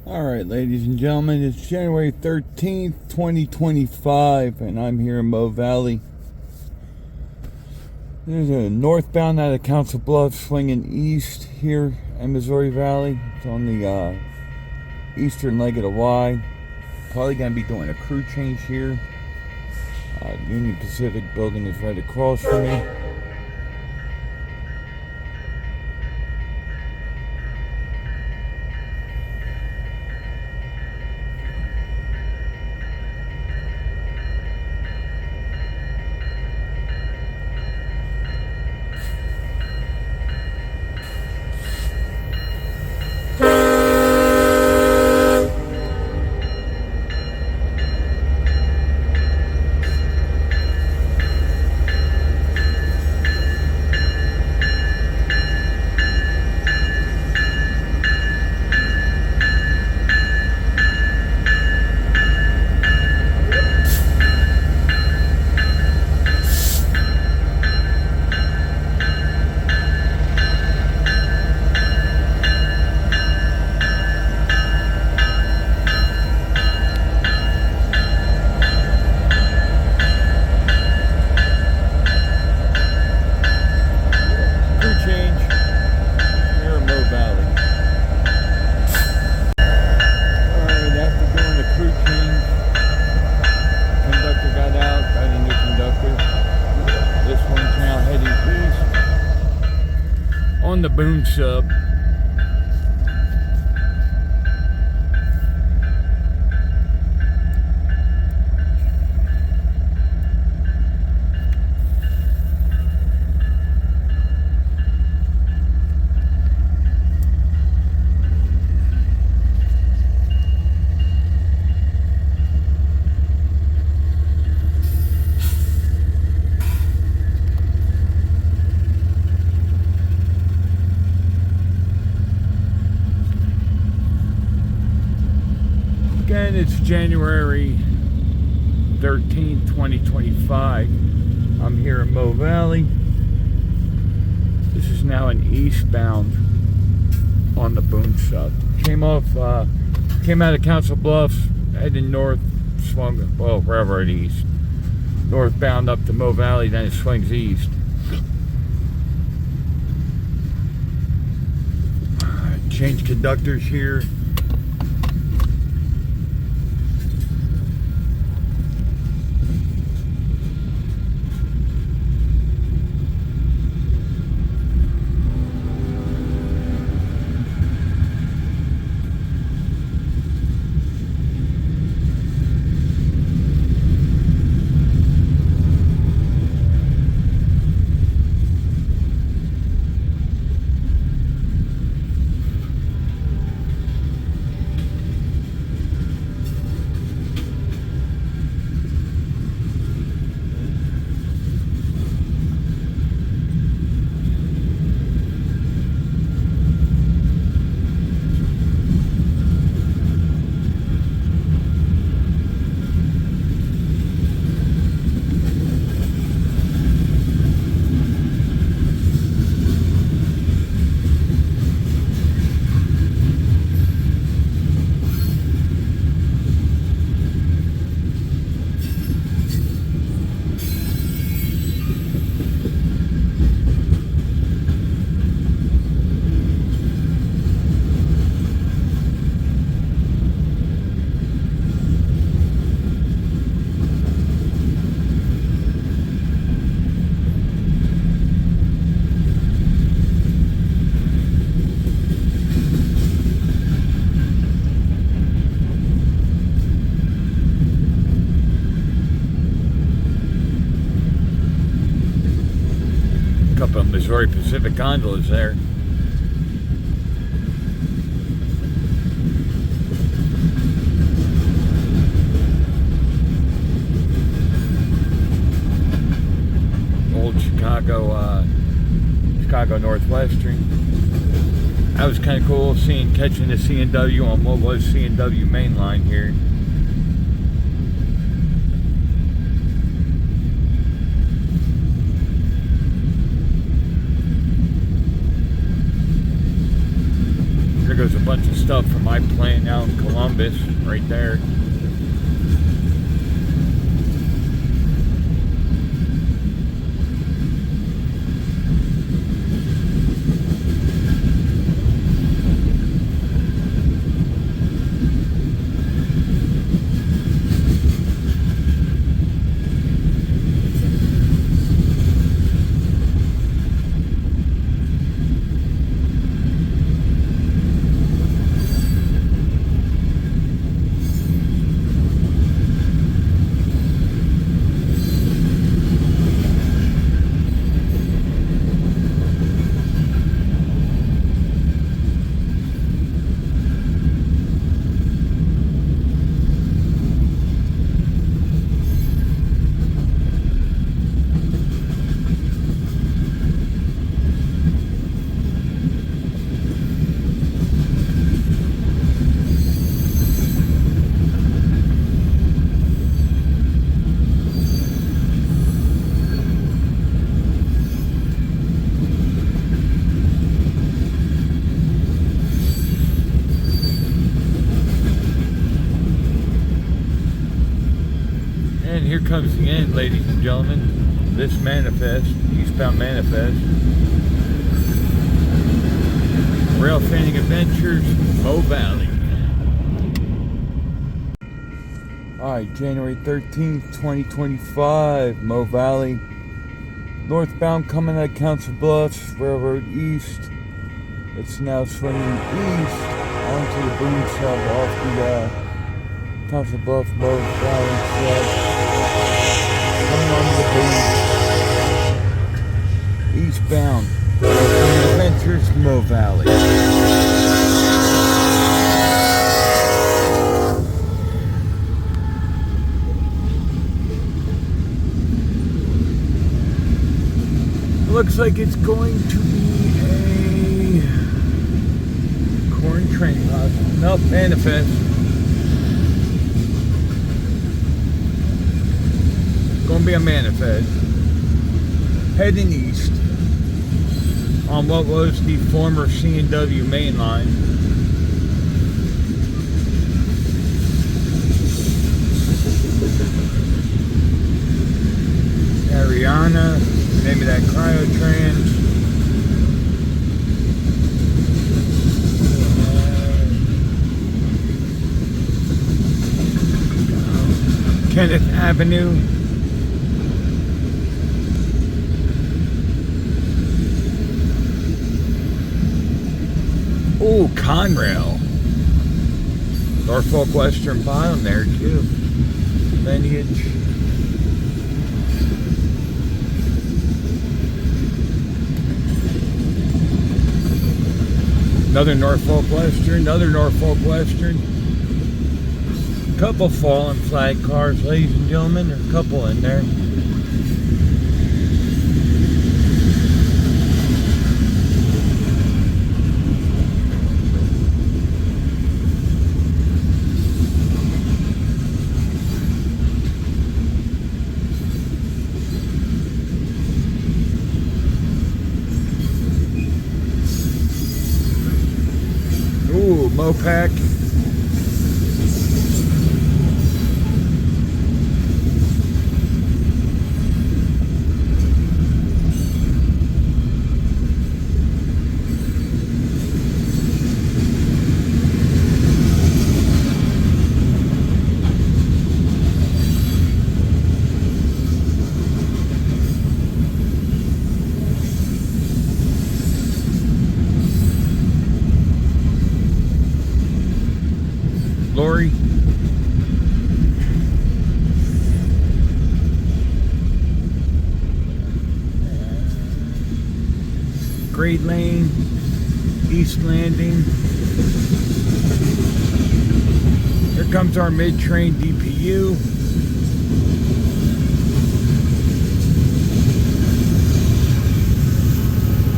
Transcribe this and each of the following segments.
Alright, ladies and gentlemen, it's January 13th, 2025, and I'm here in Mo Valley. There's a northbound out of Council Bluffs swinging east here in Missouri Valley. It's on the eastern leg of the Y. Probably going to be doing a crew change here. Union Pacific building is right across from me. On the Boone sub. Again, it's January 13th, 2025. I'm here in Mo Valley. This is now an eastbound on the Boone sub. Came out of Council Bluffs, heading north, swung, well, wherever it east. Northbound up to Mo Valley, then it swings east. Change conductors here. Couple of Missouri Pacific gondolas there. Old Chicago Northwestern. That was kind of cool catching the C&W on what was C&W main line here. There goes a bunch of stuff from my plant. now in Columbus, right there. And here comes the end, ladies and gentlemen. This manifest, eastbound manifest. Rail Fanning Adventures, Mo Valley. Alright, January 13th, 2025, Mo Valley. Northbound coming out of Council Bluffs, Railroad East. It's now swinging east onto the boom sub off the Council Bluff, Mo Valley sub. Coming on the boom. Eastbound, Adventures, Mo Valley. Looks like it's going to be a corn train bus. Nope, manifest. Gonna be a manifest. Heading east on what was the former C&W main line. Ariana, name of that cryotrans. Kenneth Avenue. Ooh, Conrail. Norfolk Western bottom there too. Lineage. Another Norfolk Western. Couple fallen flag cars, ladies and gentlemen. There's a couple in there. Ooh, Mopac. Lori. Great Lane, East Landing. Here comes our mid-train DPU.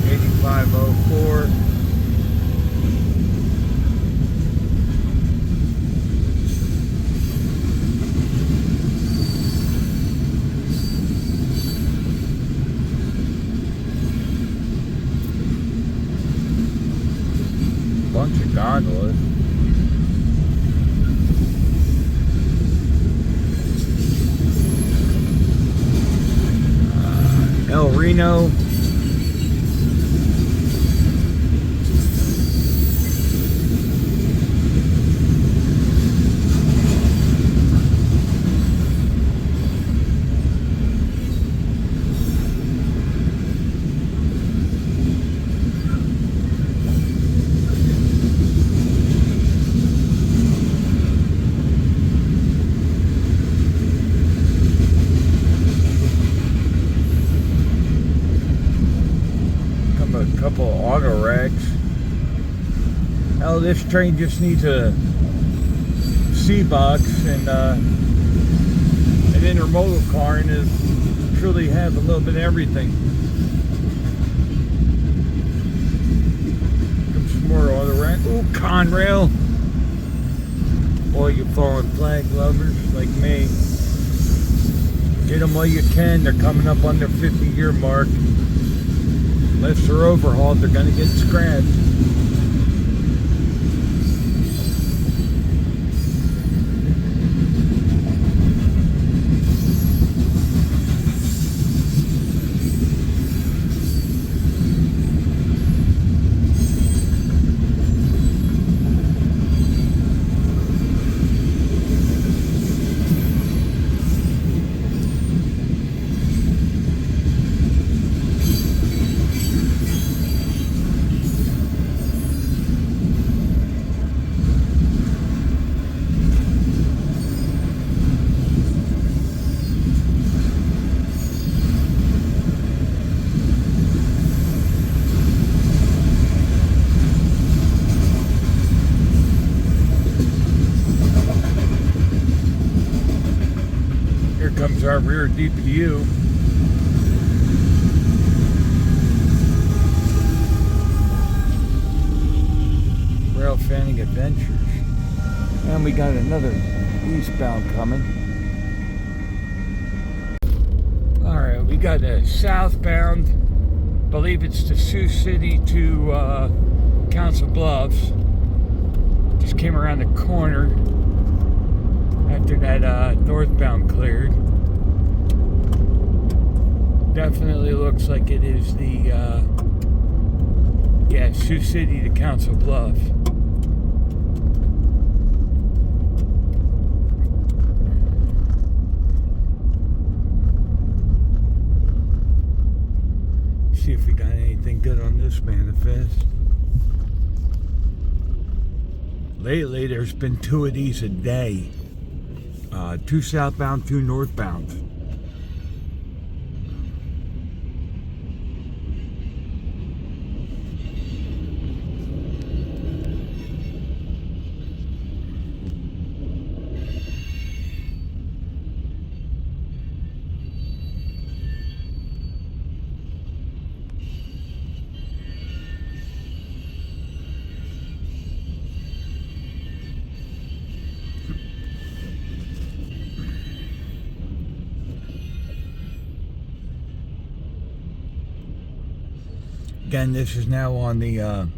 $85.04. Bunch of gondolas. Reno. Couple of auto wrecks. Hell, this train just needs a C-box and an intermodal car, and it'll truly have a little bit of everything. Comes some more auto wreck. Ooh, Conrail. All you fallen flag lovers like me, get them while you can. They're coming up on their 50-year mark. Unless they're overhauled, they're going to get scrapped. Comes our rear DPU. Rail Fanning Adventures. And we got another eastbound coming. Alright, we got a southbound. Believe it's to Sioux City to Council Bluffs. Just came around the corner after that northbound cleared. Definitely looks like it is the Sioux City to Council Bluffs. See if we got anything good on this manifest. Lately there's been 2 of these a day. 2 southbound, 2 northbound. Again, this is now on the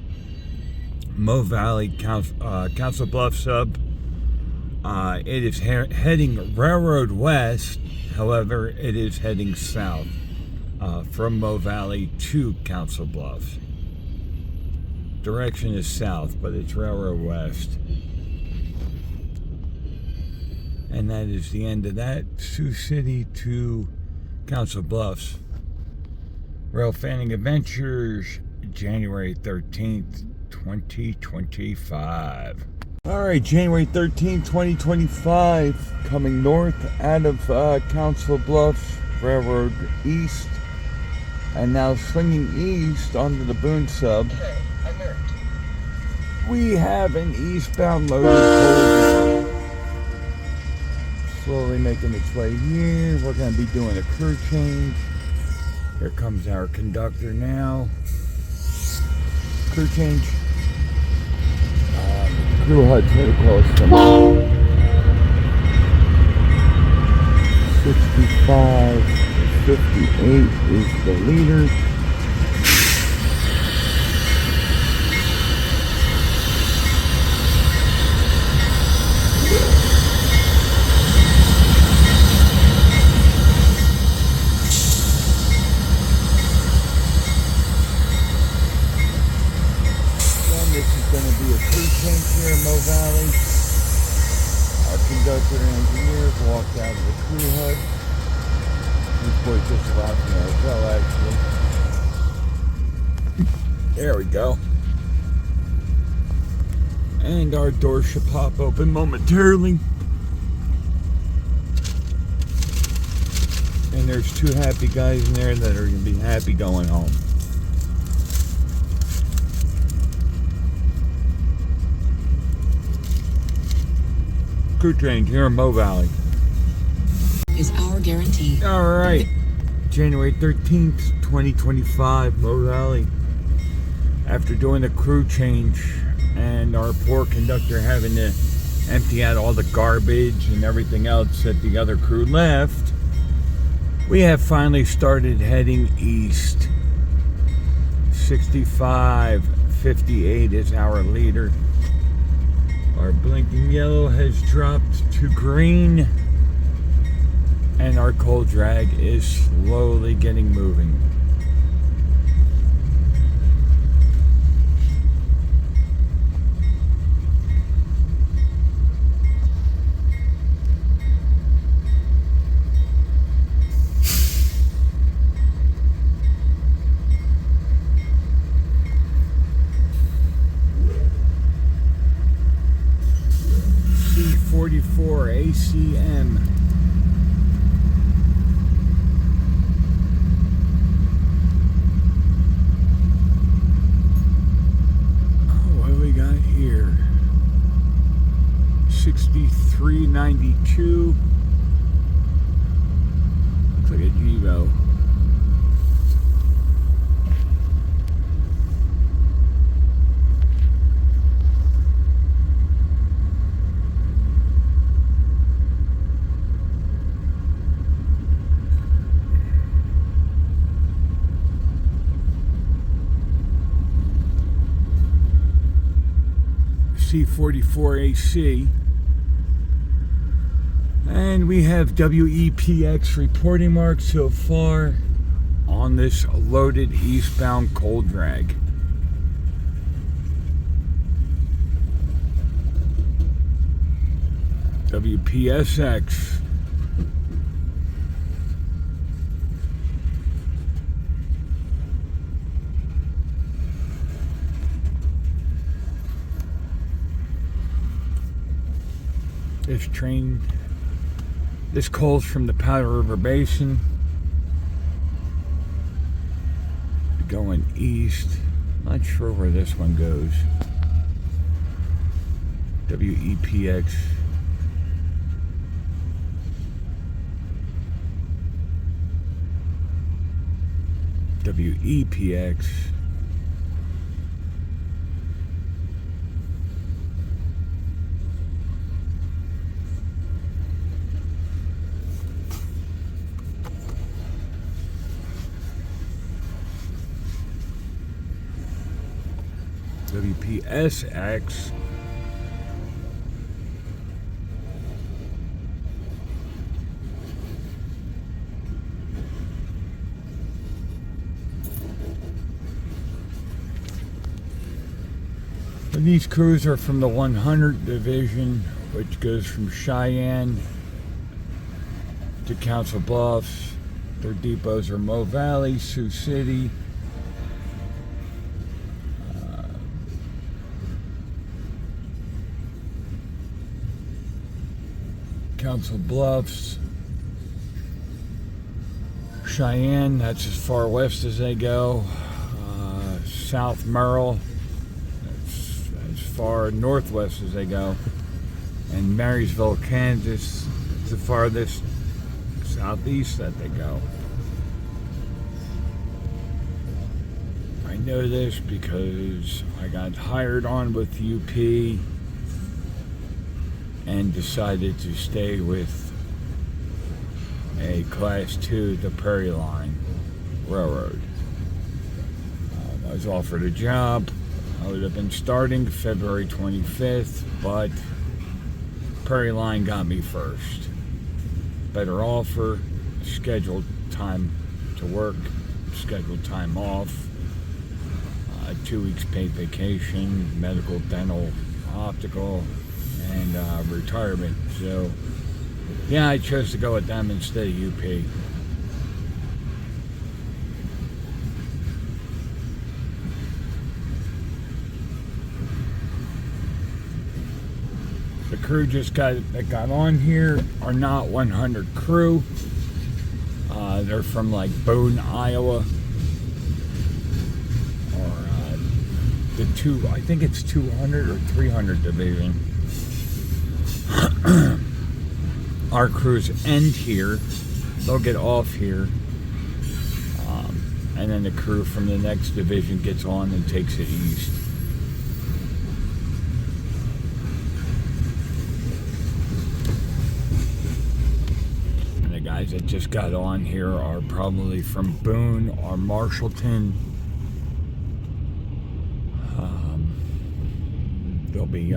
Mo Valley Council Bluff sub. It is heading railroad west. However, it is heading south from Mo Valley to Council Bluffs. Direction is south, but it's railroad west. And that is the end of that. Sioux City to Council Bluffs. Rail Fanning Adventures, January 13th, 2025. Alright, January 13th, 2025, coming north out of Council Bluffs, Railroad East, and now swinging east onto the Boone sub. We have an eastbound load slowly making its way here. We're going to be doing a crew change. Here comes our conductor now. Crew change. Crew HUD protocols from 65 to 58 is the leader. was just laughing at as well, actually. There we go. And our door should pop open momentarily. And there's two happy guys in there that are going to be happy going home. Crew train here in Mo Valley. Is our guarantee. Alright. January 13th, 2025, Mo Valley. After doing the crew change and our poor conductor having to empty out all the garbage and everything else that the other crew left, we have finally started heading east. 6558 is our leader. Our blinking yellow has dropped to green, and our cold drag is slowly getting moving. C44 ACM. Oh, what do we got here? 6392. Looks like a Jevo. C44AC, and we have WEPX reporting marks so far on this loaded eastbound cold drag. WPSX. This train, this coal's from the Powder River Basin, going east. Not sure where this one goes. WEPX. WEPX. WPSX. And these crews are from the 100 Division, which goes from Cheyenne to Council Bluffs. Their depots are Mo Valley, Sioux City, Council Bluffs, Cheyenne, that's as far west as they go. South Merrill, that's as far northwest as they go. And Marysville, Kansas, it's the farthest southeast that they go. I know this because I got hired on with UP and decided to stay with a Class 2, the Prairie Line Railroad. I was offered a job. I would have been starting February 25th, but Prairie Line got me first. Better offer, scheduled time to work, scheduled time off, 2 weeks paid vacation, medical, dental, optical, and retirement. So yeah, I chose to go with them instead of UP. crew that got on here are not 100 crew. They're from like Boone, Iowa, or I think it's 200 or 300 division. Our crews end here. They'll get off here. And then the crew from the next division gets on and takes it east. And the guys that just got on here are probably from Boone or Marshallton. They'll be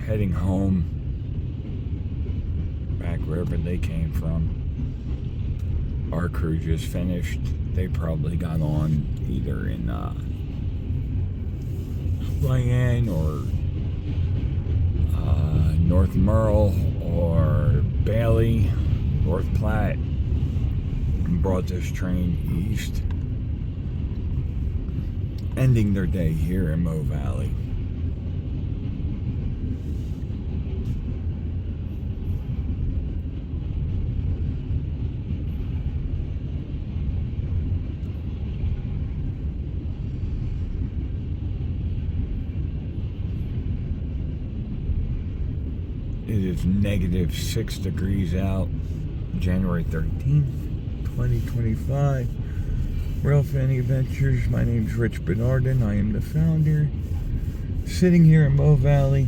heading home back wherever they came from. Our crew just finished. They probably got on either in Cheyenne or North Merle or Bailey, North Platte, and brought this train east, ending their day here in Mo Valley. It is negative 6 degrees out, January 13th, 2025. Rail Fanning Adventures. My name's Rich Bernardin. I am the founder. Sitting here in Mo Valley,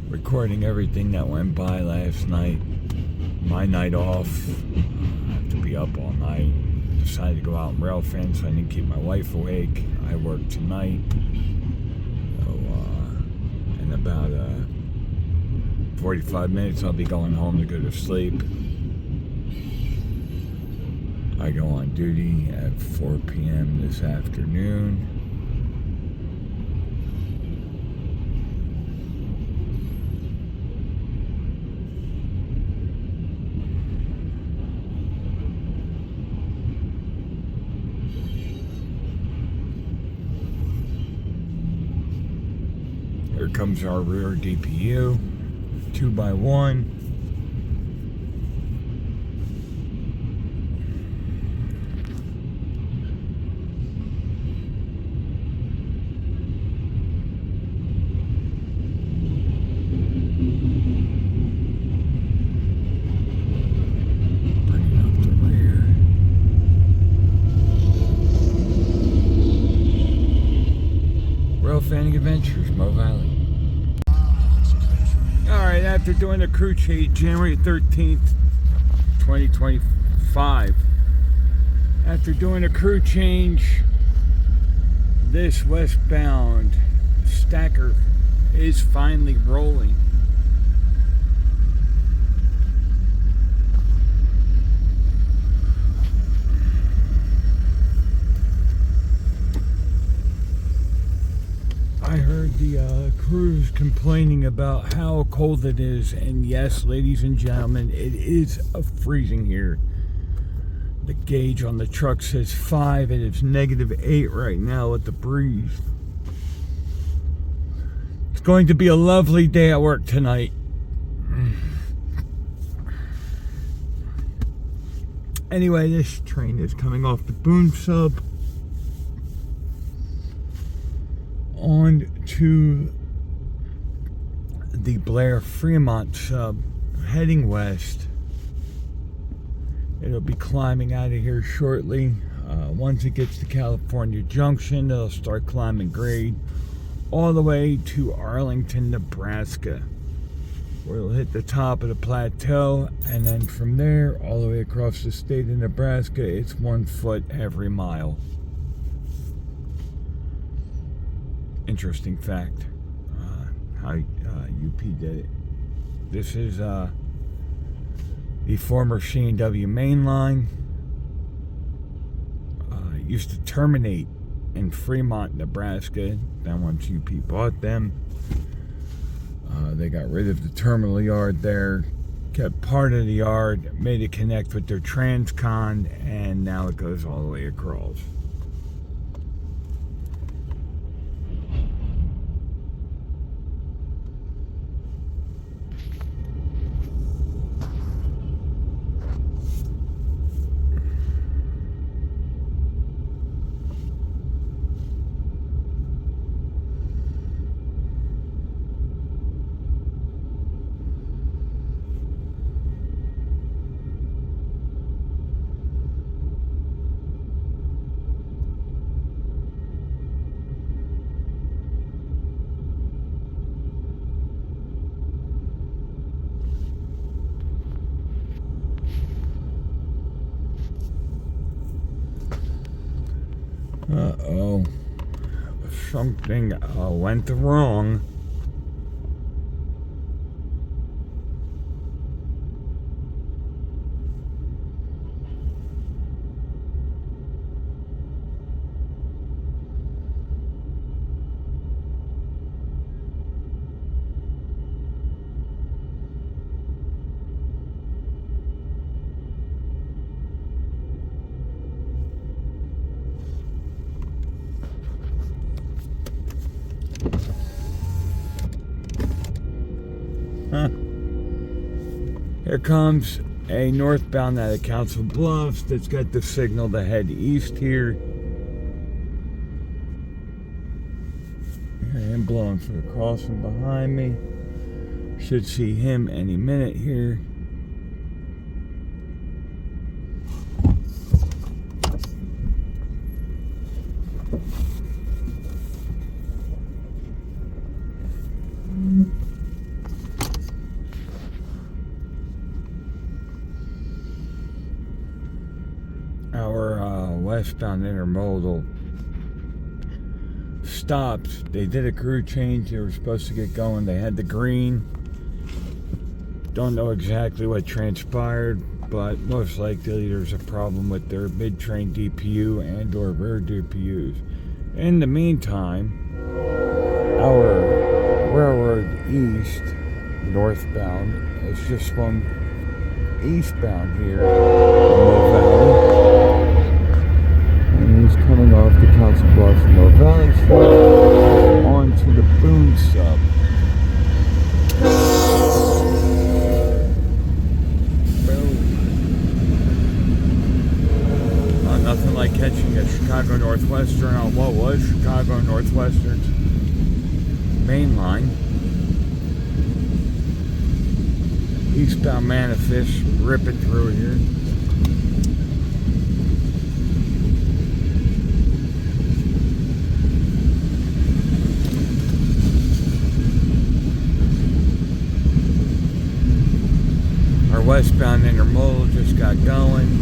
recording everything that went by last night. My night off. I have to be up all night. Decided to go out and rail fan so I didn't keep my wife awake. I work tonight. So, in about 45 minutes I'll be going home to go to sleep. I go on duty at 4 p.m. this afternoon. Here comes our rear DPU. 2x1. Bringing up the rear. Rail Fanning Adventures, Mo Valley. Alright, after doing a crew change January 13th, 2025, after doing a crew change, this westbound stacker is finally rolling. I heard the crews complaining about how cold it is, and yes, ladies and gentlemen, it is freezing here. The gauge on the truck says 5 and it's -8 right now with the breeze. It's going to be a lovely day at work tonight. Anyway, this train is coming off the Boone sub on to the Blair Fremont sub, heading west. It'll be climbing out of here shortly. Once it gets to California Junction, it'll start climbing grade all the way to Arlington, Nebraska, where it'll hit the top of the plateau, and then from there all the way across the state of Nebraska. It's 1 foot every mile. Interesting fact, how UP did it. This is the former C&W main line. Used to terminate in Fremont, Nebraska. Then once UP bought them, they got rid of the terminal yard there, kept part of the yard, made it connect with their Transcon, and now it goes all the way across. Uh-oh. Something went wrong. Huh. Here comes a northbound out of Council Bluffs that's got the signal to head east here. Here I am blowing for the crossing behind me. Should see him any minute here. Our westbound intermodal stopped. They did a crew change. They were supposed to get going. They had the green. Don't know exactly what transpired, but most likely there's a problem with their mid-train DPU and or rear DPUs. In the meantime, our railroad east, northbound, has just swung eastbound here in Mill Valley. And he's coming off the Council Bluffs Mill Valley Street onto the Boone sub. Nothing like catching a Chicago Northwestern on what was Chicago Northwestern's main line. Eastbound Manifest ripping through here. Our westbound intermodal just got going.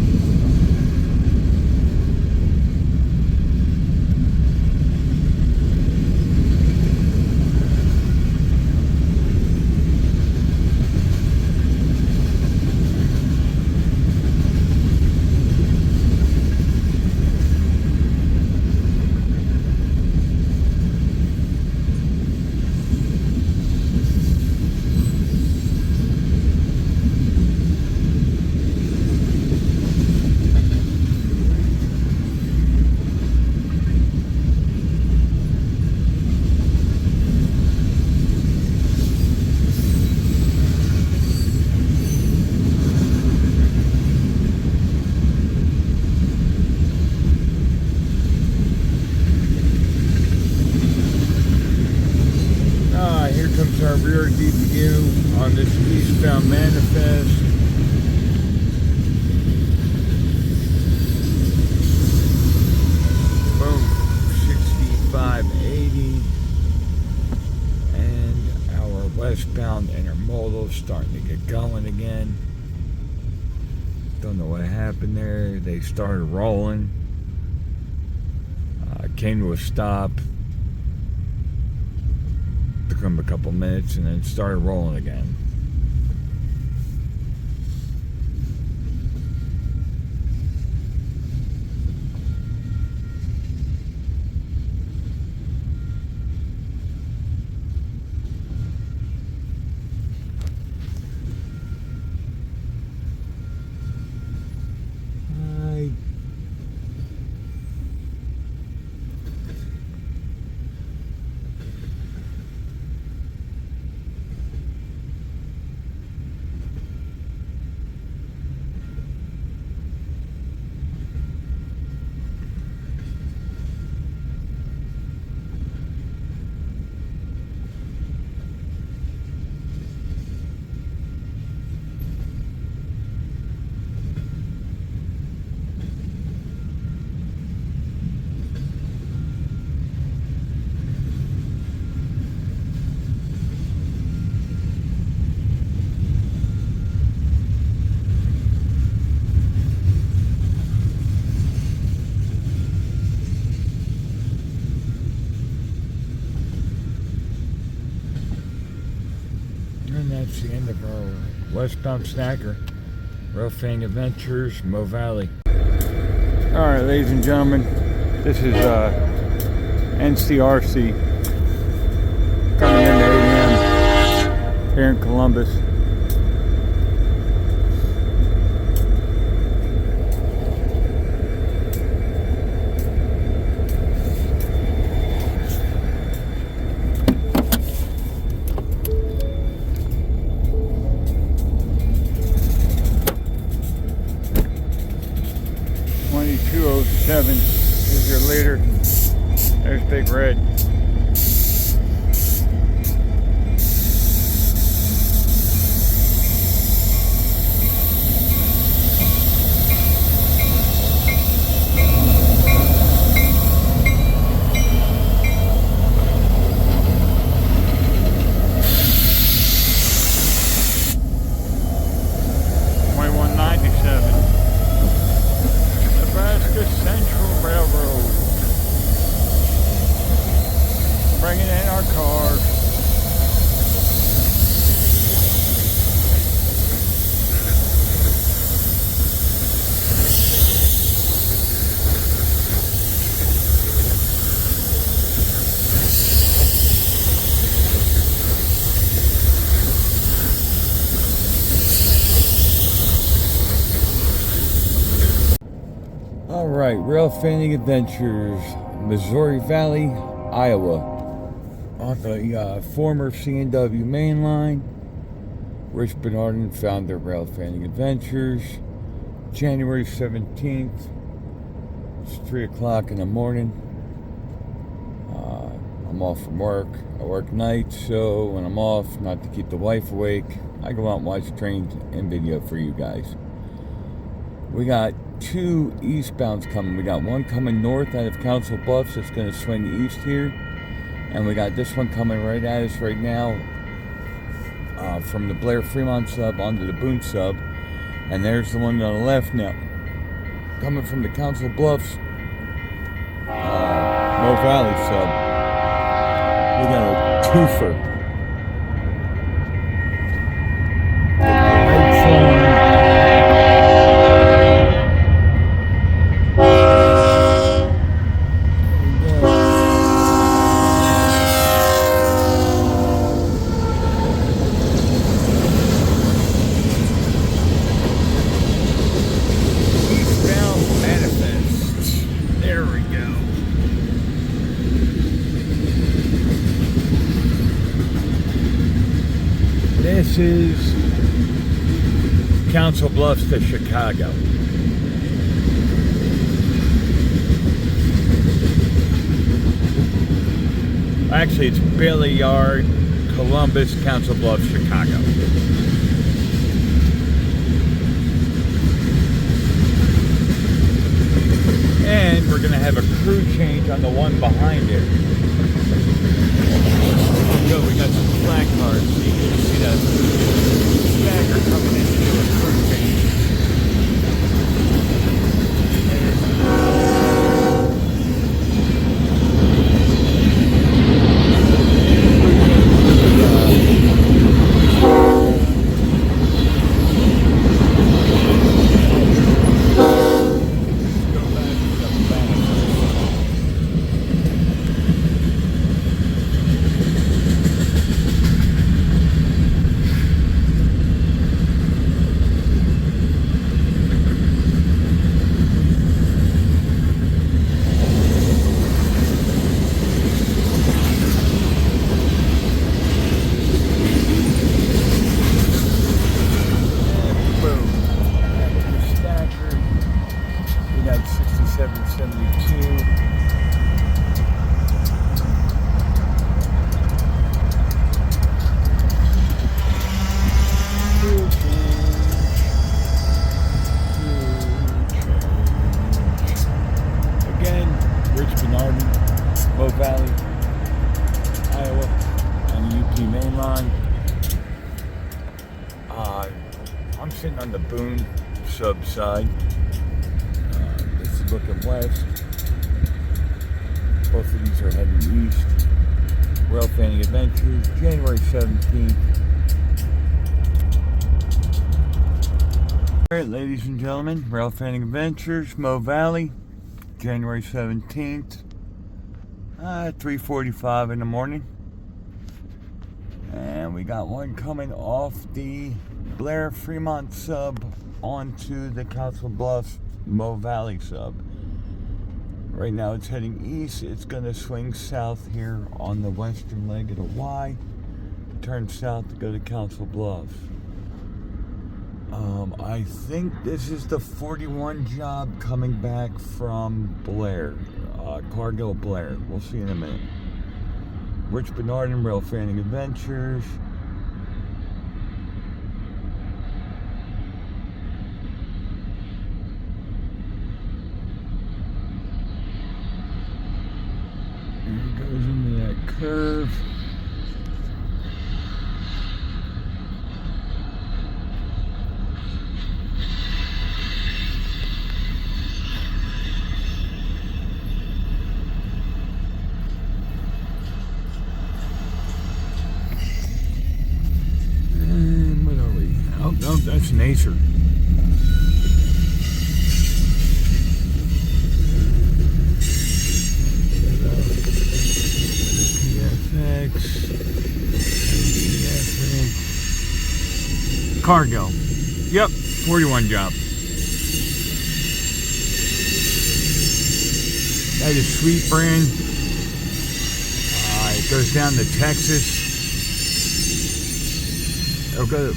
Our rear DPU on this eastbound Manifest. Boom, 6580. And our westbound intermodal starting to get going again. Don't know what happened there. They started rolling. Came to a stop. Took them a couple minutes and then started rolling again. westbound Snacker, Rail Fanning Adventures, Mo Valley. Alright, ladies and gentlemen, this is NCRC coming into ADM here in Columbus. Is your leader. There's Big Red. Bringing in our cars. All right, Rail Fanning Adventures, Missouri Valley, Iowa. On the former C&W main line, Rich Bernardin found their Rail Fanning Adventures. January 17th, it's 3 o'clock in the morning. I'm off from work. I work nights, so when I'm off, not to keep the wife awake, I go out and watch trains and video for you guys. We got 2 eastbounds coming. We got one coming north out of Council Bluffs that's going to swing east here. And we got this one coming right at us right now from the Blair Fremont sub onto the Boone sub. And there's the one on the left now, coming from the Council Bluffs Mo Valley sub. We got a twofer. This is Council Bluffs to Chicago. Actually, it's Bailey Yard, Columbus, Council Bluffs, Chicago. And we're going to have a crew change on the one behind it. Yo, we got some flag cars. So you can see that stagger coming in to do a crew change. Valley, Iowa, on the UP main line. I'm sitting on the Boone sub side. This is looking west. Both of these are heading east. Rail Fanning Adventures, January 17th. Alright, ladies and gentlemen, Rail Fanning Adventures, Mo Valley, January 17th, 3:45 in the morning. And we got one coming off the Blair Fremont sub onto the Council Bluffs Mo Valley sub. Right now it's heading east. It's going to swing south here on the western leg of the Y, turn south to go to Council Bluffs. I think this is the 41 job coming back from Blair, Cargill Blair. We'll see in a minute. Rich Bernard and Rail Fanning Adventures. And it goes into that curve. Oh, that's an Acer. PFX. Cargill. Yep, 41 job. That is Sweet Brand. It goes down to Texas.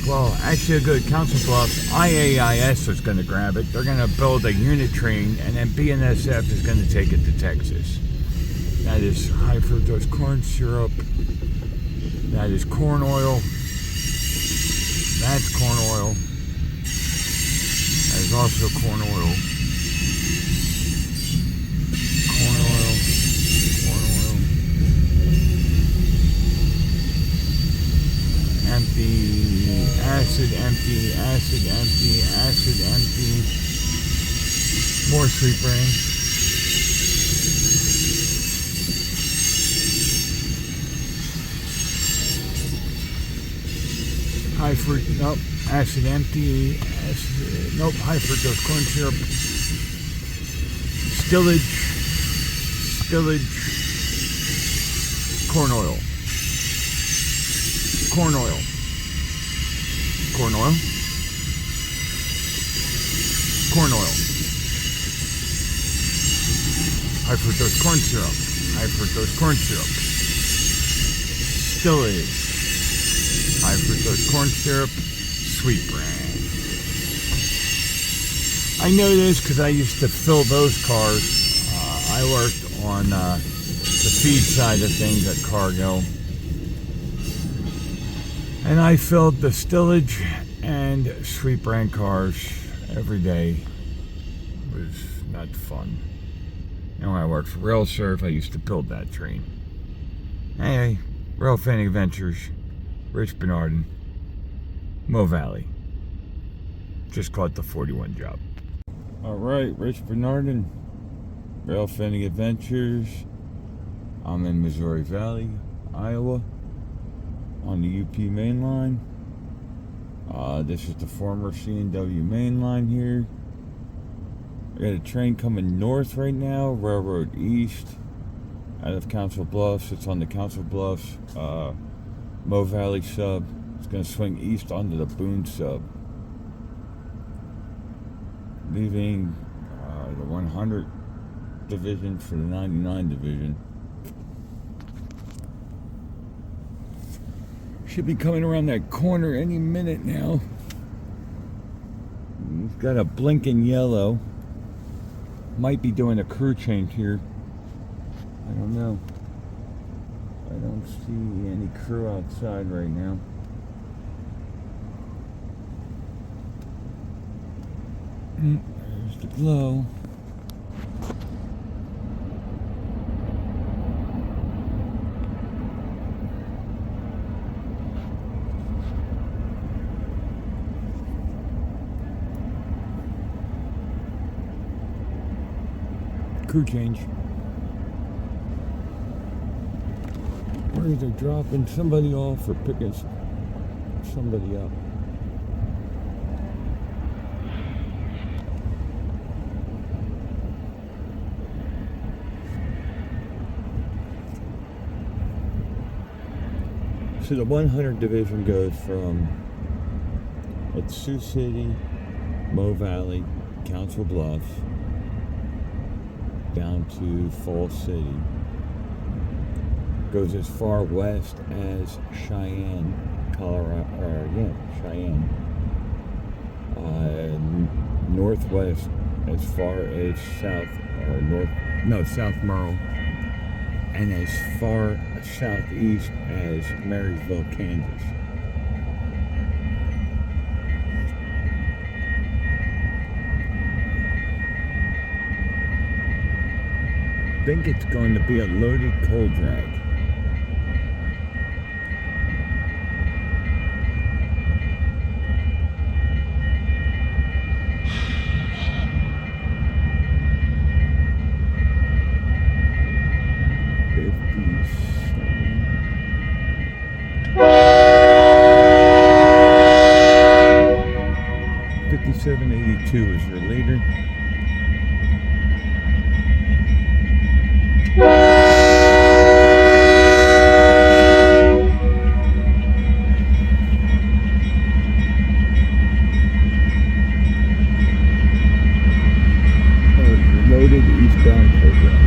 Well, actually, it'll go to Council Bluffs. IAIS is going to grab it. They're going to build a unit train, and then BNSF is going to take it to Texas. That is high fructose corn syrup. That is corn oil. That's corn oil. That is also corn oil. Corn oil. Corn oil. Empty. Acid, empty, acid, empty, acid, empty. More Sweet Brain. High fruit, nope. Acid, empty, acid, nope. High fructose corn syrup. Stillage, corn oil. Corn oil. Corn oil. Corn oil. High fructose corn syrup. High fructose corn syrup. Stillage. High fructose corn syrup. Sweet Brand. I know this because I used to fill those cars. I worked on the feed side of things at Cargill. And I filled the Stillage and Sweet Brand cars every day. It was not fun. And when I worked for Rail Surf, I used to build that train. Anyway, Rail Fanning Adventures, Rich Bernardin, Mo Valley. Just caught the 41 job. Alright, Rich Bernardin, Rail Fanning Adventures. I'm in Missouri Valley, Iowa, on the UP main line. This is the former C&W main line here. I got a train coming north right now, Railroad East, out of Council Bluffs. It's on the Council Bluffs Mo Valley sub. It's going to swing east onto the Boone sub, leaving the 100 division for the 99 division. Should be coming around that corner any minute now. He's got a blinking yellow. Might be doing a crew change here. I don't know. I don't see any crew outside right now. There's the glow. Crew change. Or either dropping somebody off or picking somebody up. So the 100 division goes from Sioux City, Mo Valley, Council Bluffs, down to Falls City. Goes as far west as Cheyenne, Colorado, Cheyenne. Northwest as far as South Merle, and as far southeast as Marysville, Kansas. I think it's going to be a loaded coal drag. $57.82 is your leader. Loaded eastbound program.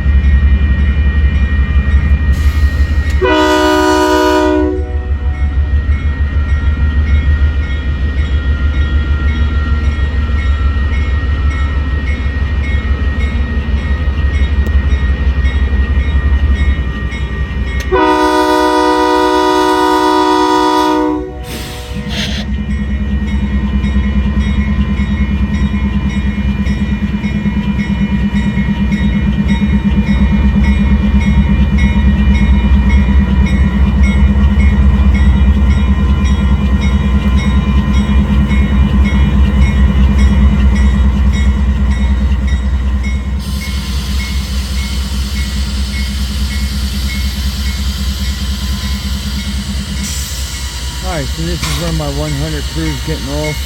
Alright, so this is where my 100 crew is getting off.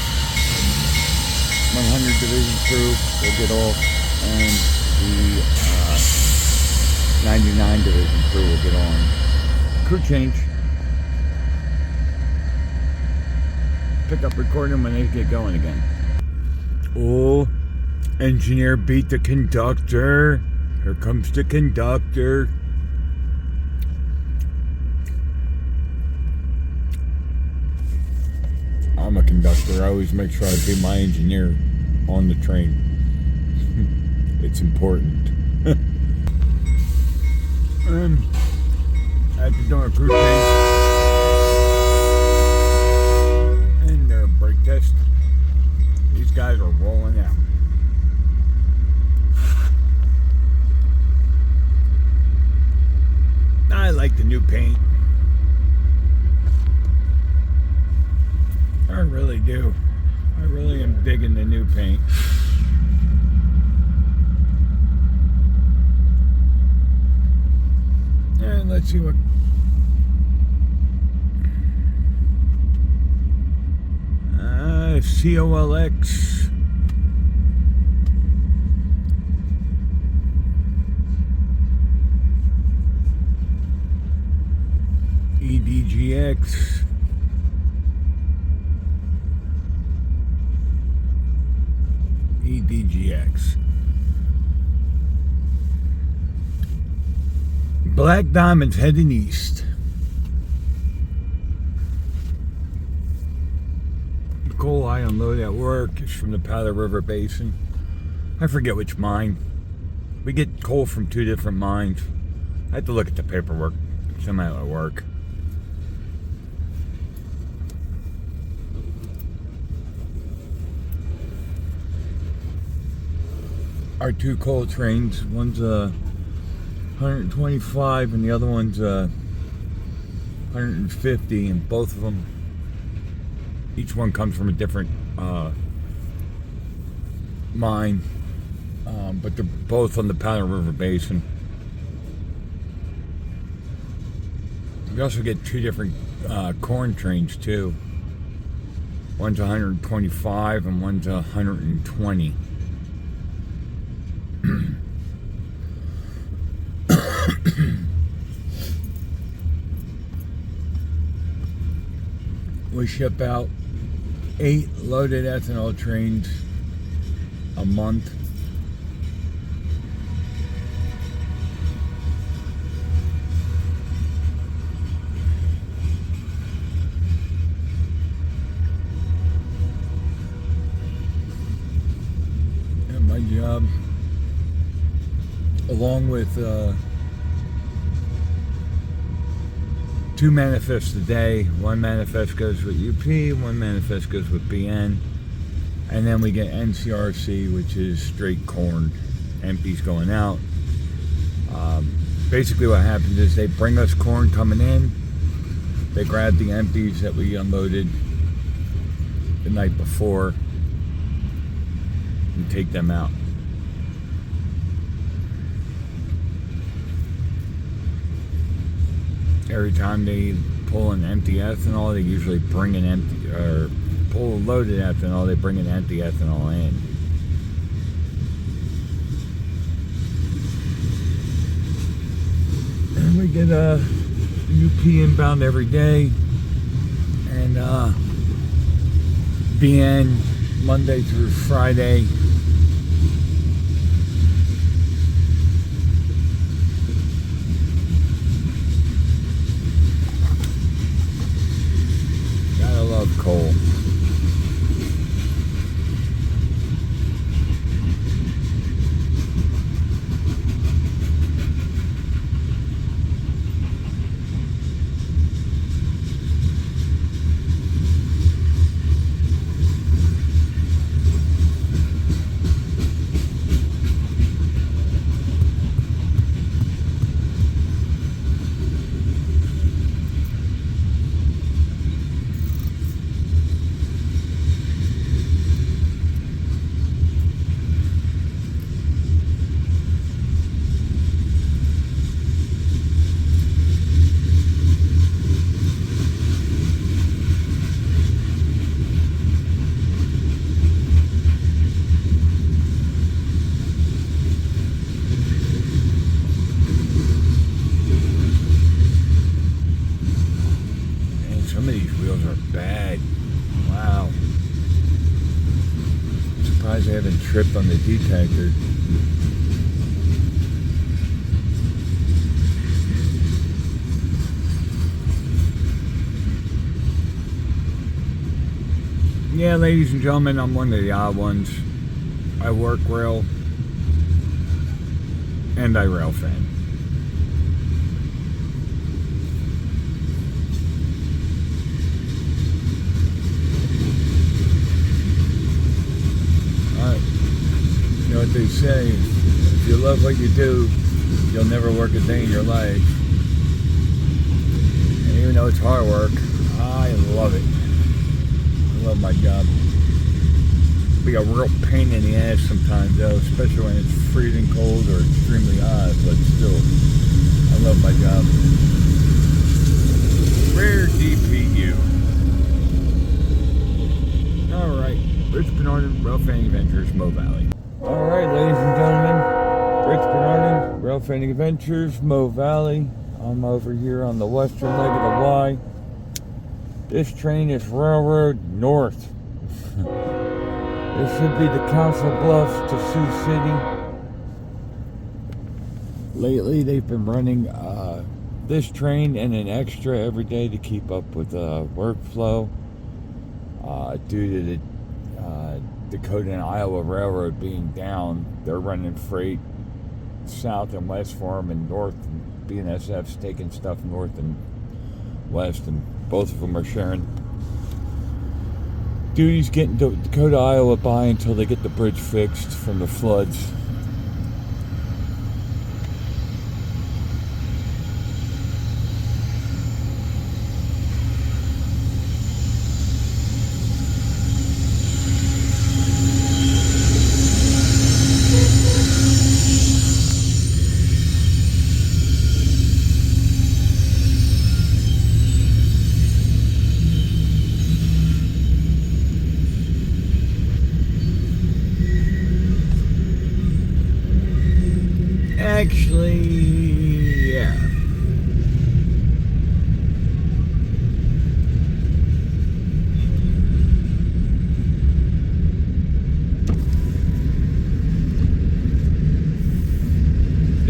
100 division crew will get off, and the 99 division crew will get on. Crew change. Pick up recording when they get going again. Oh, engineer beat the conductor. Here comes the conductor. I'm a conductor. I always make sure I be my engineer on the train. It's important. After doing a crew change and their brake test, these guys are rolling out. I like the new paint. I really do. I really am digging the new paint. And let's see what... COLX. EDGX. EDGX. Black Diamonds heading east. The coal I unload at work is from the Powder River Basin. I forget which mine. We get coal from 2 different mines. I have to look at the paperwork. Somehow at work. Our 2 coal trains, one's 125 and the other one's 150, and both of them, each one comes from a different mine, but they're both on the Powder River Basin. We also get 2 different corn trains too. One's 125 and one's 120. We ship out 8 loaded ethanol trains a month. And my job, along with 2 manifests a day. 1 manifest goes with UP, 1 manifest goes with BN, and then we get NCRC, which is straight corn, empties going out. Basically what happens is they bring us corn coming in, they grab the empties that we unloaded the night before and take them out. Every time they pull an empty ethanol, they usually bring an empty, or pull loaded ethanol, they bring an empty ethanol in. And we get a UP inbound every day, and BN Monday through Friday. Gotta love coal. Some of these wheels are bad. Wow. I'm surprised they haven't tripped on the detector. Yeah, ladies and gentlemen, I'm one of the odd ones. I work rail and I rail fan. You know what they say, if you love what you do, you'll never work a day in your life. And even though it's hard work, I love it. I love my job. It'll be a real pain in the ass sometimes though, especially when it's freezing cold or extremely hot, but still, I love my job. Rare DPU. Alright, Rich Bernardin, Rail Fanning Adventures, Mo Valley. Alright, ladies and gentlemen, Rich Bernardin, Rail Fanning Adventures, Mo Valley. I'm over here on the western leg of the Y. This train is Railroad North. This should be the Council Bluffs to Sioux City. Lately, they've been running this train and an extra every day to keep up with the workflow. Due to the Dakota and Iowa Railroad being down, they're running freight south and west for them, and north. And BNSF's taking stuff north and west, and both of them are sharing duties, getting Dakota, Iowa by until they get the bridge fixed from the floods. Actually, yeah.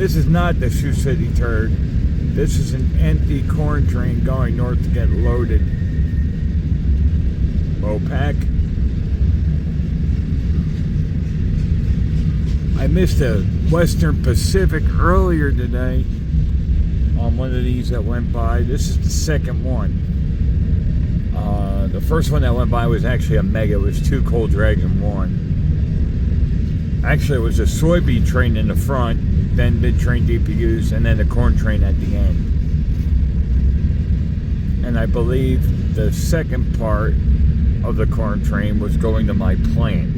This is not the Sioux City turd. This is an empty corn train going north to get loaded. Mopac. I missed a Western Pacific earlier today on one of these that went by. This is the second one. The first one that went by was actually a mega. It was 2 coal drags in one. Actually, it was a soybean train in the front, then mid-train DPUs, and then the corn train at the end. And I believe the second part of the corn train was going to my plant.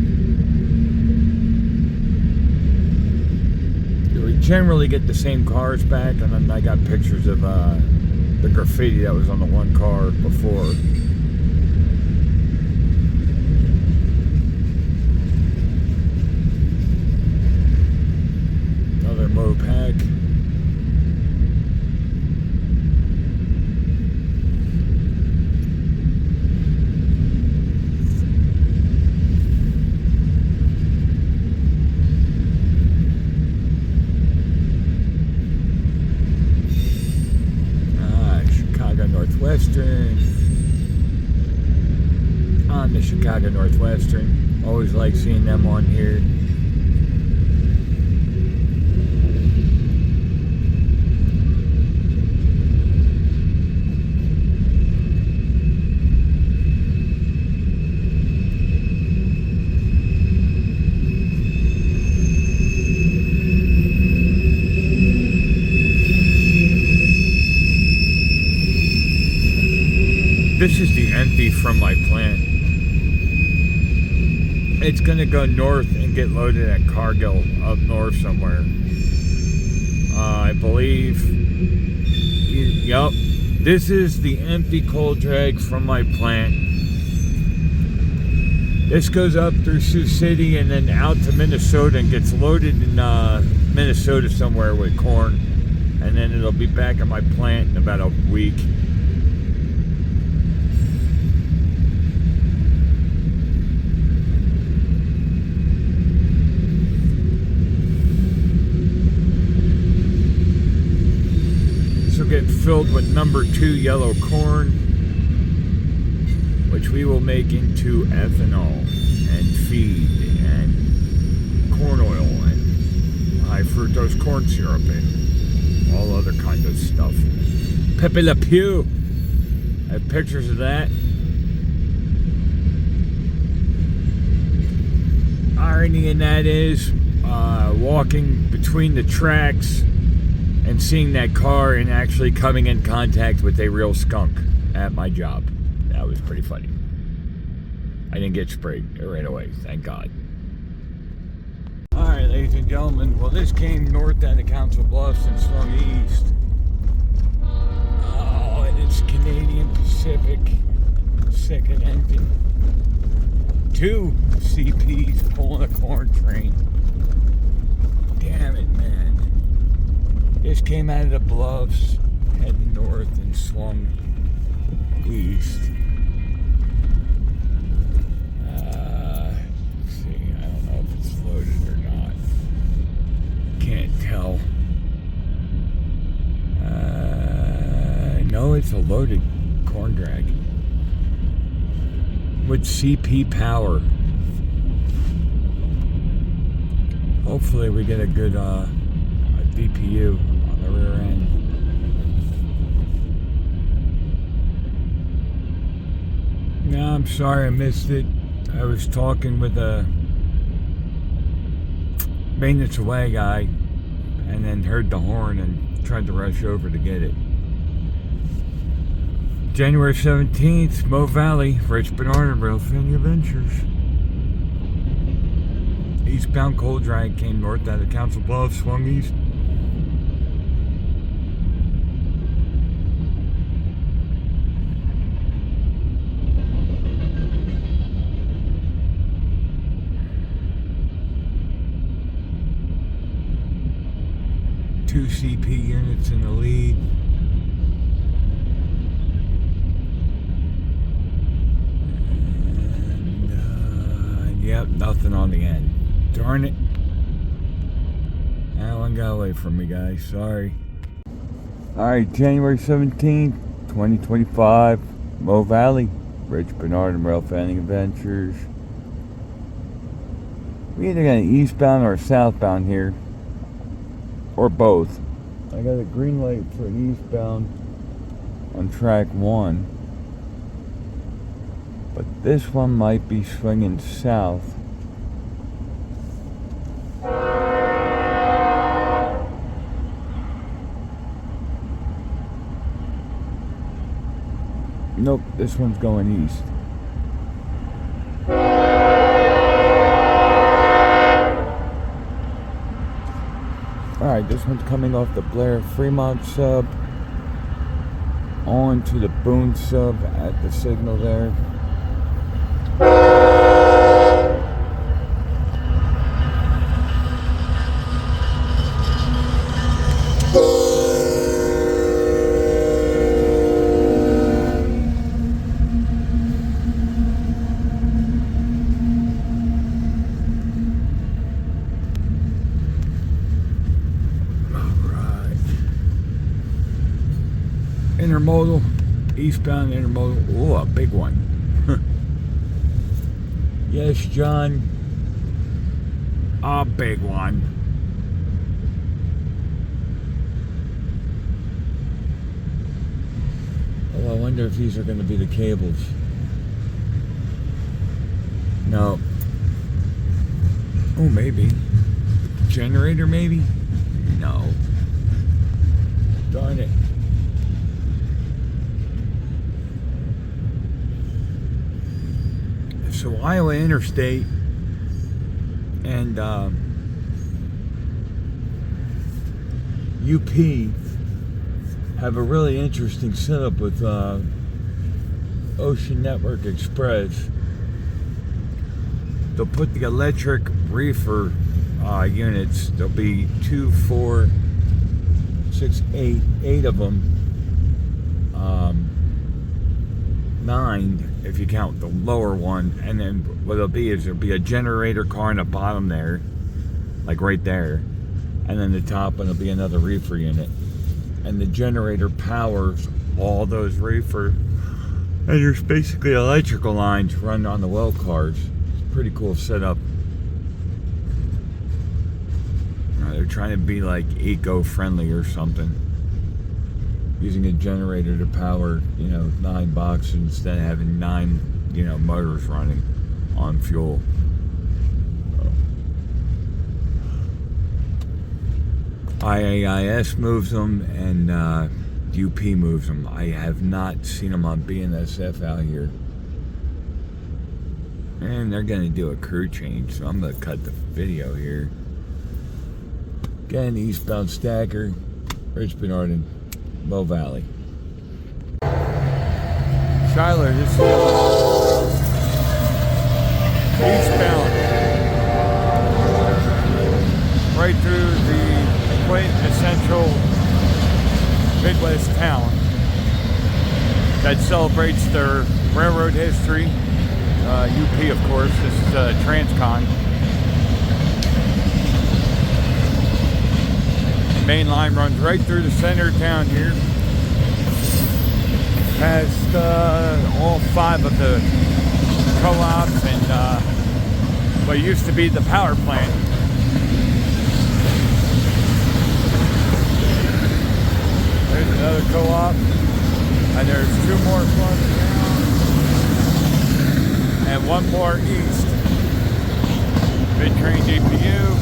We generally get the same cars back, and then I got pictures of the graffiti that was on the one car before. Another Mopac. Northwestern. On the Chicago Northwestern. Always like seeing them on here. This is the empty from my plant. It's gonna go north and get loaded at Cargill up north somewhere. I believe. Yep. This is the empty coal drag from my plant. This goes up through Sioux City and then out to Minnesota and gets loaded in Minnesota somewhere with corn. And then it'll be back at my plant in about a week. Get filled with number 2 yellow corn, which we will make into ethanol and feed and corn oil and high fructose corn syrup and all other kind of stuff. Pepe Le Pew. I have pictures of that. Irony in that is walking between the tracks and seeing that car and actually coming in contact with a real skunk at my job. That was pretty funny. I didn't get sprayed right away, thank God. Alright, ladies and gentlemen, well, this came north out of Council Bluffs and swung east. Oh, and it's Canadian Pacific, second engine. 2 CPs pulling a corn train. Damn it, man. This came out of the bluffs, heading north and swung east. Let's see, I don't know if it's loaded or not. Can't tell. No, it's a loaded corn drag. With CP power. Hopefully we get a good DPU on the rear end. No, I'm sorry I missed it. I was talking with a maintenance away guy and then heard the horn and tried to rush over to get it. January 17th, Mo Valley, Rich Bernardo, Family Adventures. Eastbound coal drag came north out of Council Bluffs, swung east. Two CP units in the lead. And, yep, nothing on the end. Darn it. Well, one got away from me, guys. Sorry. Alright, January 17th, 2025. Mo Valley. Rich Bernard and Rail Fanning Adventures. We either got an eastbound or a southbound here. Or both. I got a green light for eastbound on track 1. But this one might be swinging south. Nope, this one's going east. Alright, this one's coming off the Blair Fremont sub on to the Boone sub at the signal there. Intermodal, eastbound intermodal. Oh, a big one. Yes, John. A big one. Oh, I wonder if these are going to be the cables. No. Oh, maybe. Generator, maybe? No. Darn it. So Iowa Interstate and UP have a really interesting setup with Ocean Network Express. They'll put the electric reefer units. There'll be 2, 4, 6, 8 of them. 9 if you count the lower one, and then what it'll be is there'll be a generator car in the bottom there, like right there, and then the top one will be another reefer unit, and the generator powers all those reefer, and there's basically electrical lines run on the well cars. It's a pretty cool setup. They're trying to be like eco-friendly or something, using a generator to power, 9 boxes instead of having 9, motors running on fuel. IAIS moves them and UP moves them. I have not seen them on BNSF out here. And they're going to do a crew change, so I'm going to cut the video here. Again, eastbound stacker, Rich Bernard and Mo Valley. Schuyler, this is eastbound, right through the quintessential Midwest town that celebrates their railroad history. UP, of course. This is Transcon. Main line runs right through the center of town here, past all 5 of the co-ops and what used to be the power plant. There's another co-op, and there's 2 more farther down, and 1 more east. Mid-train DPU.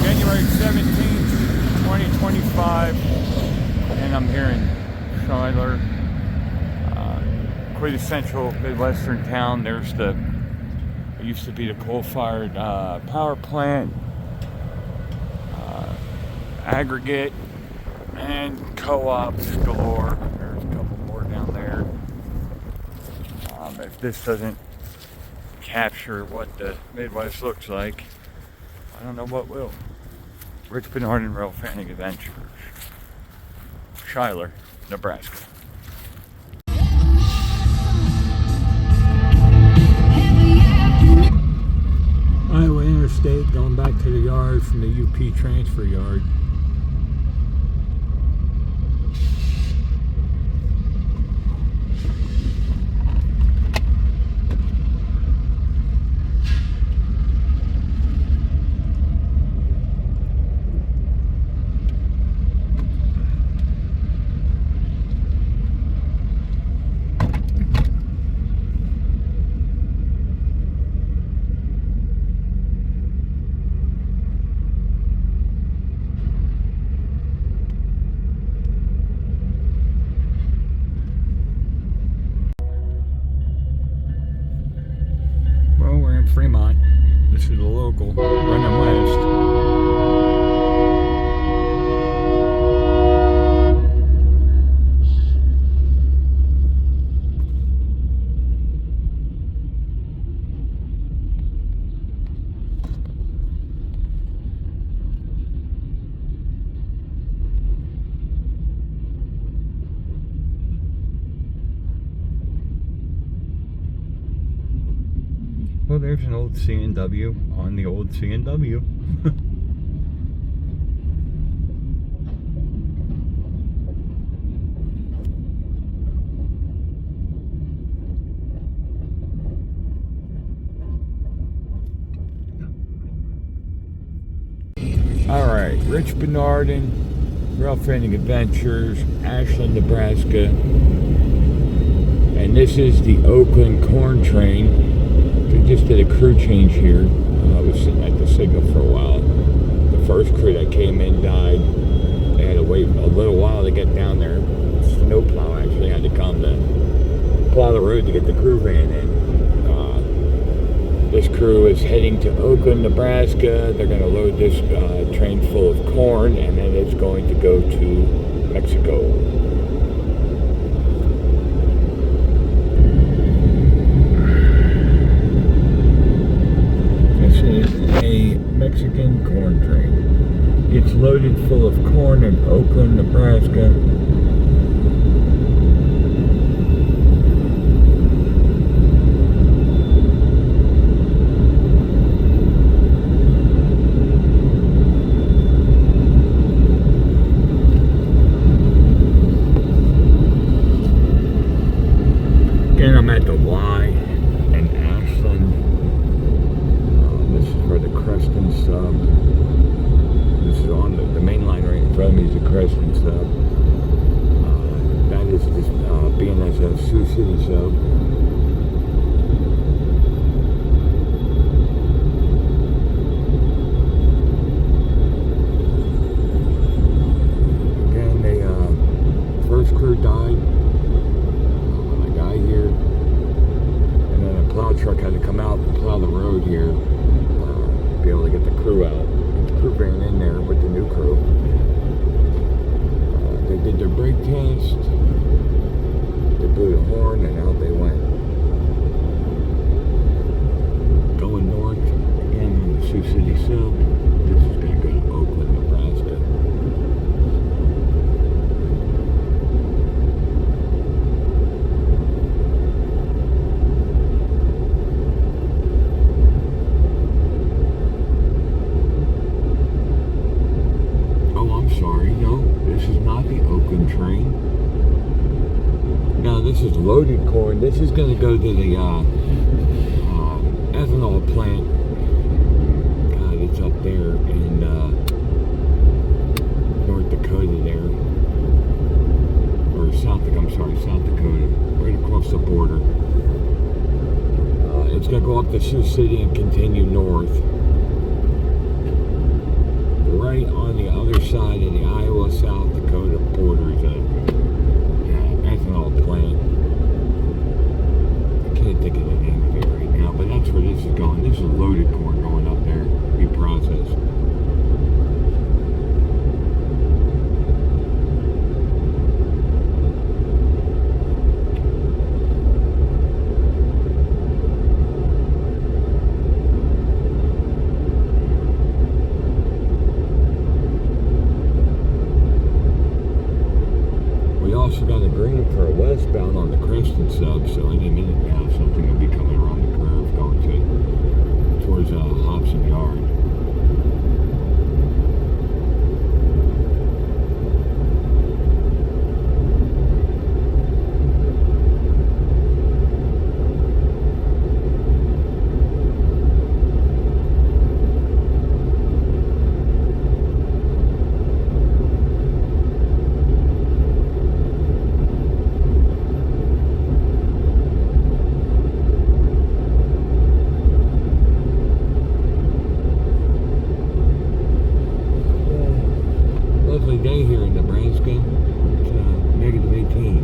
January 17th, 2025, and I'm here in Schuyler, quintessential Midwestern town. There's the It used to be the coal-fired power plant, aggregate, and co-ops galore. There's a couple more down there. If this doesn't capture what the Midwest looks like, I don't know what will. Rich Bernard and Rail Fanning Adventures, Schuyler, Nebraska. Iowa Interstate going back to the yard from the UP transfer yard. Fremont. This is the local running west. Well, there's an old C&W on the old C&W. Alright, Rich Bernard and Rail Fanning Adventures, Ashland, Nebraska. And this is the Oakland corn train. They just did a crew change here. I was sitting at the signal for a while. The first crew that came in died. They had to wait a little while to get down there. Snowplow actually had to come to plow the road to get the crew van in. This crew is heading to Oakland, Nebraska. They're going to load this train full of corn, and then it's going to go to Mexico. A Mexican corn train. It's loaded full of corn in Oakland, Nebraska. Again, I'm at the Y in Ashland. Creston sub. This is on the main line right in front of me is the Creston sub. That is this BNSF Sioux City sub. Again, the first crew died. A guy here, and then a plow truck had to come out and plow the road here. Be able to get the crew out. The crew ran in there with the new crew. They did their brake test. They blew the horn and out they went. Going north again on the Sioux City sub. This is going to go to Oakland, Nebraska. Sorry, no, this is not the Oakland train. No, this is loaded corn. This is going to go to the ethanol plant. God, it's up there in North Dakota there. Or South Dakota. Right across the border. It's going to go up to Sioux City and continue north. Right on the other side of the Iowa-South Dakota border is an ethanol plant. I can't think of the name of it right now, know, but that's where this is going. This is loaded corn going up there, be processed. We also got a green for a westbound on the Creston sub, so any minute now something will be coming around the curve going towards Hobson Yard. Lovely day here in Nebraska. It's negative 18.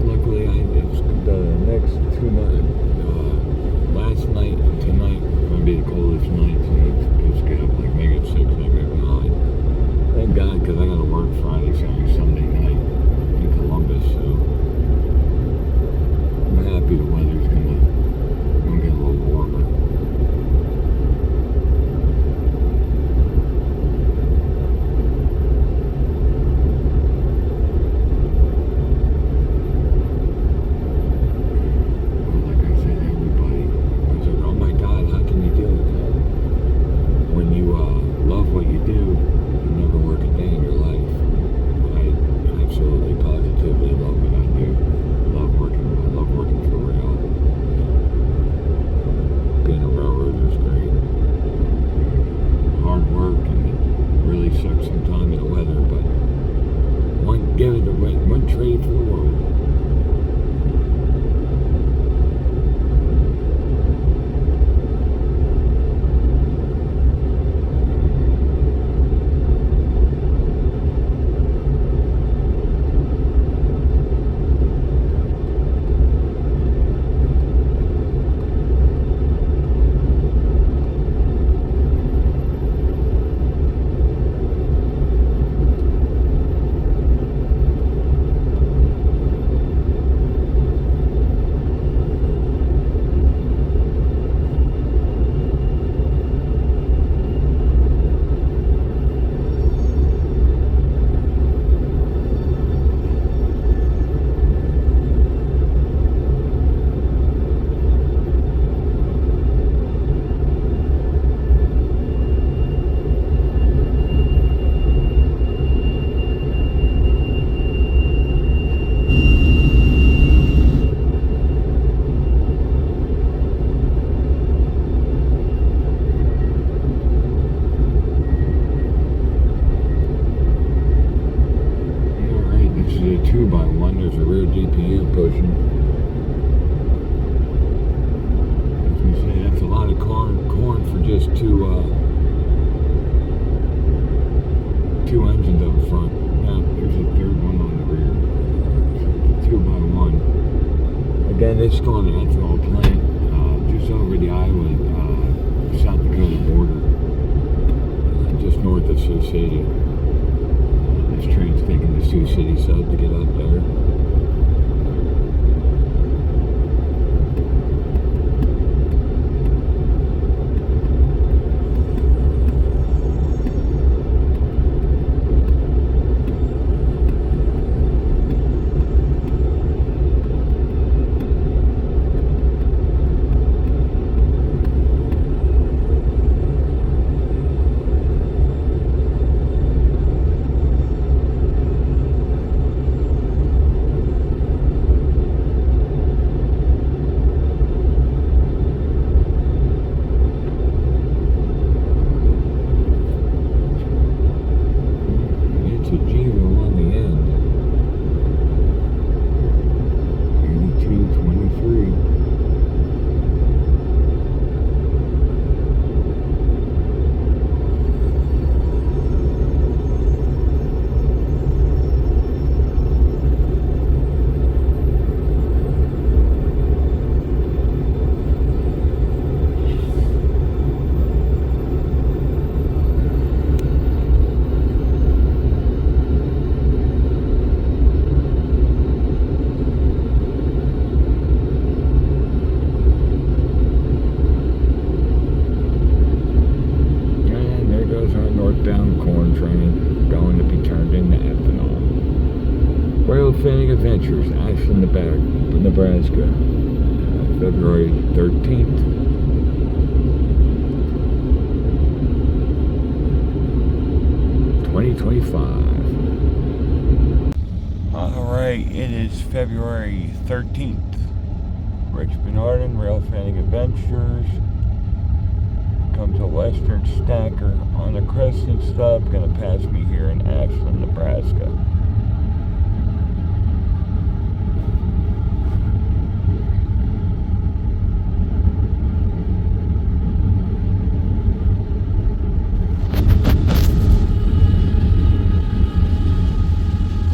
Luckily, it's the next 2 nights. Last night and tonight are going to be the coldest nights, and it's supposed to get up like negative 6, negative 9. Thank God, because I got to work Friday, Saturday, Sunday night in Columbus, so I'm happy the weather's going to get a little warmer. Give it away, one trade for the world. There's a rear DPU pushing. As we say, that's a lot of corn for just two engines up front. Now there's a third one on the rear. It's a 2x1. Again, it's going to ethanol plant just over the Iowa South Dakota border, just north of Sioux City. This train's taking the Sioux City sub to get up there. Ashland, Nebraska, February 13th. Alright, it is February 13th. Rich Bernardin, Rail Fanning Adventures. Come to Western Stacker on the Crescent stop. Gonna pass me here in Ashland, Nebraska.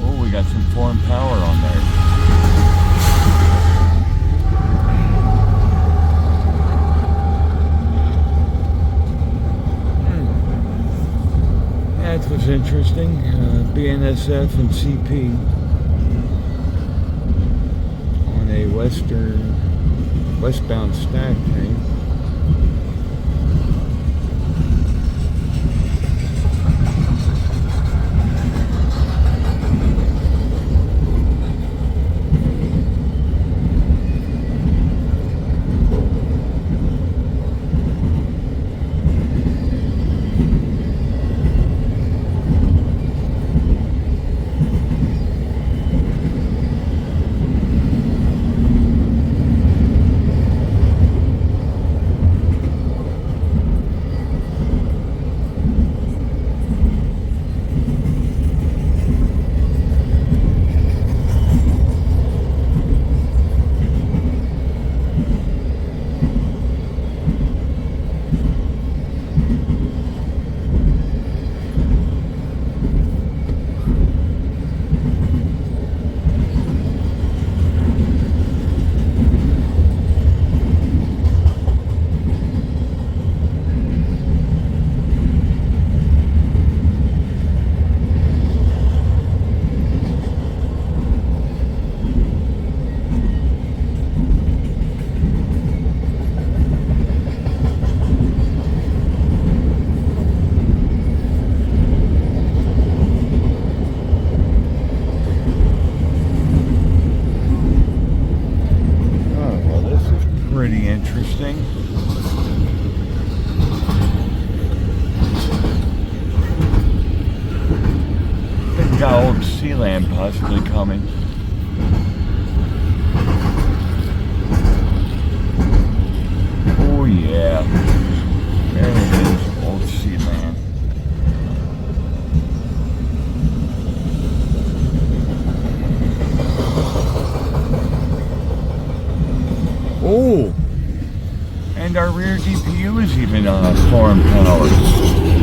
Oh, we got some foreign power on there. That was interesting. BNSF and CP on a westbound stack train. Pretty interesting. Think got old Sealand possibly coming. Oh yeah. There it is, old Sealand. Oh! And our rear DPU is even on foreign power.